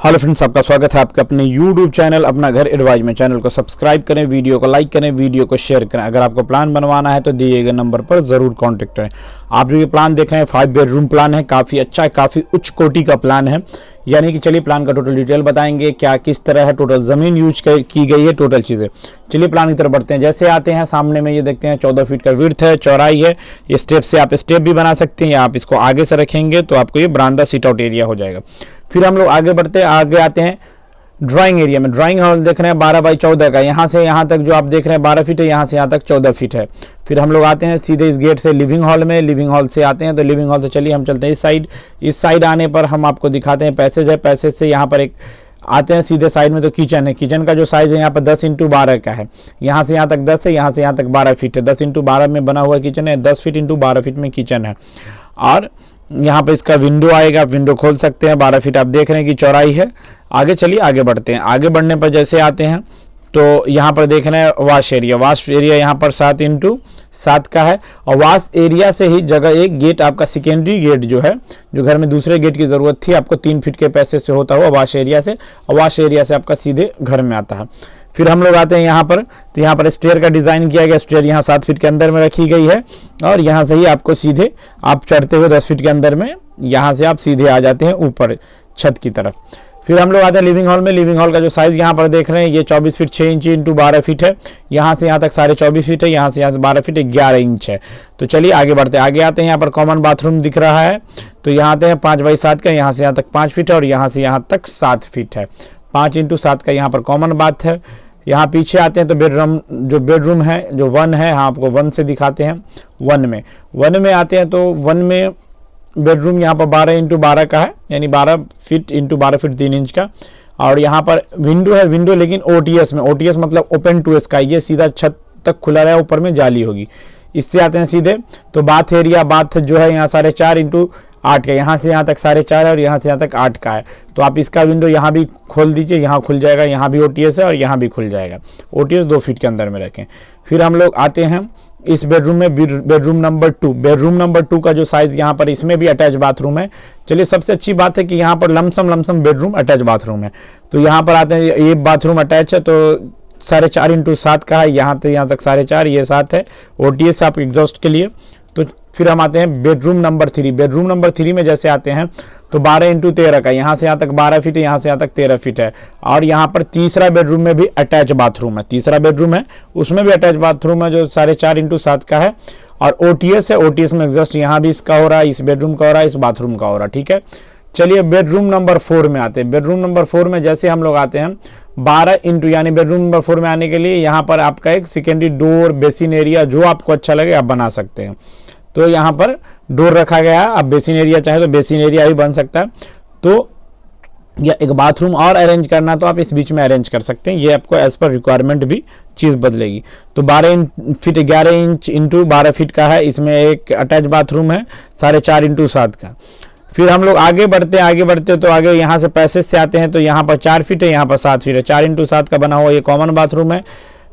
Hello friends, आपका स्वागत है आपके अपने यूट्यूब चैनल अपना घर एडवाइज में। चैनल को सब्सक्राइब करें, वीडियो को लाइक करें, वीडियो को शेयर करें। अगर आपको प्लान बनवाना है तो दिए गए नंबर पर ज़रूर कांटेक्ट करें। आप जो ये प्लान देख रहे हैं 5 बेडरूम प्लान है, काफ़ी अच्छा है, काफ़ी उच्च कोटि का प्लान है। यानी कि चलिए प्लान का टोटल डिटेल बताएंगे, क्या किस तरह है, टोटल ज़मीन यूज की गई है, टोटल चीज़ें। चलिए प्लान की तरफ बढ़ते हैं। जैसे आते हैं सामने में ये देखते हैं 14 फीट का विड्थ है, चौड़ाई है। ये स्टेप से आप स्टेप भी बना सकते हैं या आप इसको आगे से रखेंगे तो आपको ये बरामदा सीट आउट एरिया हो जाएगा। फिर हम लोग आगे बढ़ते हैं, आगे आते हैं ड्राइंग एरिया में। ड्राइंग हॉल देख रहे हैं 12 बाई 14 का, यहाँ से यहाँ तक जो आप देख रहे हैं 12 फीट है, यहाँ से यहाँ तक 14 फीट है। फिर हम लोग आते हैं सीधे इस गेट से लिविंग हॉल में। लिविंग हॉल से आते हैं तो लिविंग हॉल से चलिए हम चलते हैं इस साइड। इस साइड आने पर हम आपको दिखाते हैं पैसेज है। पैसेज से यहाँ पर एक आते हैं सीधे साइड में तो किचन है। किचन का जो साइज़ है यहाँ पर 10 × 12 का है। यहाँ से यहाँ तक 10 है, यहाँ से यहाँ तक 12 फीट है। 10 × 12 में बना हुआ किचन है, 10 फीट × 12 फीट में किचन है। और यहाँ पे इसका विंडो आएगा, आप विंडो खोल सकते हैं। 12 फीट आप देख रहे हैं कि चौड़ाई है। आगे चलिए आगे बढ़ते हैं। आगे बढ़ने पर जैसे आते हैं तो यहाँ पर देख रहे हैं वाश एरिया। वाश एरिया यहाँ पर 7 × 7 का है। और वाश एरिया से ही जगह एक गेट आपका सेकेंडरी गेट जो है, जो घर में दूसरे गेट की ज़रूरत थी, आपको 3 फीट के पैसे से होता हुआ वाश एरिया से, और वाश एरिया से आपका सीधे घर में आता है। फिर हम लोग आते हैं यहाँ पर, तो यहाँ पर स्टेयर का डिज़ाइन किया गया। स्टेयर यहाँ 7 फीट के अंदर में रखी गई है और यहाँ से ही आपको सीधे आप चढ़ते हुए 10 फीट के अंदर में यहाँ से आप सीधे आ जाते हैं ऊपर छत की तरफ। फिर हम लोग आते हैं लिविंग हॉल में। लिविंग हॉल का जो साइज़ यहाँ पर देख रहे हैं ये 24 फीट 6 इंच × 12 फीट है। यहाँ से यहाँ तक 24.5 फीट है, यहाँ से यहाँ से 12 फीट 11 इंच है। तो चलिए आगे बढ़ते हैं। आगे आते हैं, यहाँ पर कॉमन बाथरूम दिख रहा है। तो यहाँ आते हैं 5 बाई 7 का, यहाँ से यहाँ तक 5 फीट है और यहाँ से यहाँ तक 7 फीट है। 5 × 7 का यहाँ पर कॉमन बाथ है। यहाँ पीछे आते हैं तो बेडरूम है जो 1 है, हाँ आपको 1 से दिखाते हैं। 1 में आते हैं तो 1 में बेडरूम यहाँ पर 12 × 12 का है, यानी 12 फीट × 12 फीट 3 इंच का। और यहाँ पर विंडो है, विंडो लेकिन OTS में, OTS मतलब ओपन टू स्काई, ये सीधा छत तक खुला रहा है, ऊपर में जाली होगी। इससे आते हैं सीधे तो बाथ एरिया। बाथ जो है यहाँ 4.5 × 8 का, यहाँ से यहाँ तक 4.5 है और यहाँ से यहाँ तक 8 का है। तो आप इसका विंडो यहाँ भी खोल दीजिए, यहाँ खुल जाएगा। यहाँ भी OTS है और यहाँ भी खुल जाएगा। OTS 2 फीट के अंदर में रखें। फिर हम लोग आते हैं इस बेडरूम में, बेडरूम नंबर 2। बेडरूम नंबर 2 का जो साइज़ यहाँ पर, इसमें भी अटैच बाथरूम है। चलिए सबसे अच्छी बात है कि यहाँ पर लमसम बेडरूम अटैच बाथरूम है। तो यहाँ पर आते हैं, ये बाथरूम अटैच है तो 4.5 × 7 का है। यहाँ तक 4.5, ये 7 है। OTS आप एग्जॉस्ट के लिए। तो फिर हम आते हैं बेडरूम नंबर 3। बेडरूम नंबर 3 में जैसे आते हैं तो 12 × 13 का, यहाँ से यहाँ तक 12 फीट है, यहाँ से यहाँ तक 13 फीट है। और यहाँ पर तीसरा बेडरूम में भी अटैच बाथरूम है। तीसरा बेडरूम है उसमें भी अटैच बाथरूम है जो 4.5 × 7 का है। और OTS है, OTS में एग्जॉस्ट यहाँ भी इसका हो रहा है, इस बेडरूम का हो रहा है, इस बाथरूम का हो रहा है। ठीक है, चलिए बेडरूम नंबर 4 में आते हैं। बेडरूम नंबर 4 में जैसे हम लोग आते हैं 12 × यानी बेडरूम नंबर 4 में आने के लिए यहाँ पर आपका एक सेकेंडरी डोर, बेसिन एरिया, जो आपको अच्छा लगे आप बना सकते हैं। तो यहाँ पर डोर रखा गया है। अब बेसिन एरिया चाहे तो बेसिन एरिया भी बन सकता है। तो या एक बाथरूम और अरेंज करना तो आप इस बीच में अरेंज कर सकते हैं। ये आपको एज पर रिक्वायरमेंट भी चीज़ बदलेगी। तो 12 फीट 11 इंच × 12 फीट का है। इसमें एक अटैच बाथरूम है 4.5 × 7 का। फिर हम लोग आगे बढ़ते तो आगे यहाँ से पैसेज से आते हैं तो यहाँ पर 4 फीट है, यहाँ पर 7 फीट है। 4 × 7 का बना हुआ ये कॉमन बाथरूम है।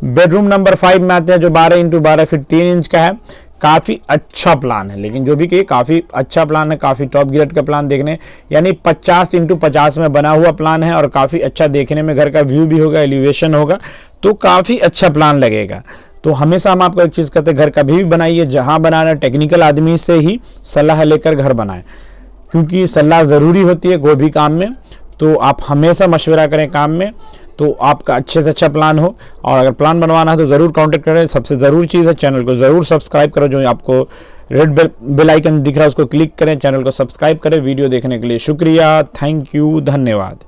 बेडरूम नंबर 5 में आते हैं जो 12 × 12 फीट 3 इंच का है। काफ़ी अच्छा प्लान है, लेकिन जो भी कि काफ़ी अच्छा प्लान है, काफ़ी टॉप ग्रेड का प्लान देखने, यानी 50 × 50 में बना हुआ प्लान है। और काफ़ी अच्छा देखने में घर का व्यू भी होगा, एलिवेशन होगा, तो काफ़ी अच्छा प्लान लगेगा। तो हमेशा हम आपको एक चीज़ कहते हैं, घर कभी भी बनाइए, जहाँ बनाना टेक्निकल आदमी से ही सलाह लेकर घर बनाएं, क्योंकि सलाह ज़रूरी होती है कोई भी काम में। तो आप हमेशा मशवरा करें काम में, तो आपका अच्छे से अच्छा प्लान हो। और अगर प्लान बनवाना है तो ज़रूर कांटेक्ट करें। सबसे ज़रूरी चीज़ है चैनल को ज़रूर सब्सक्राइब करो। जो आपको रेड बेल आइकन दिख रहा है उसको क्लिक करें, चैनल को सब्सक्राइब करें। वीडियो देखने के लिए शुक्रिया, थैंक यू, धन्यवाद।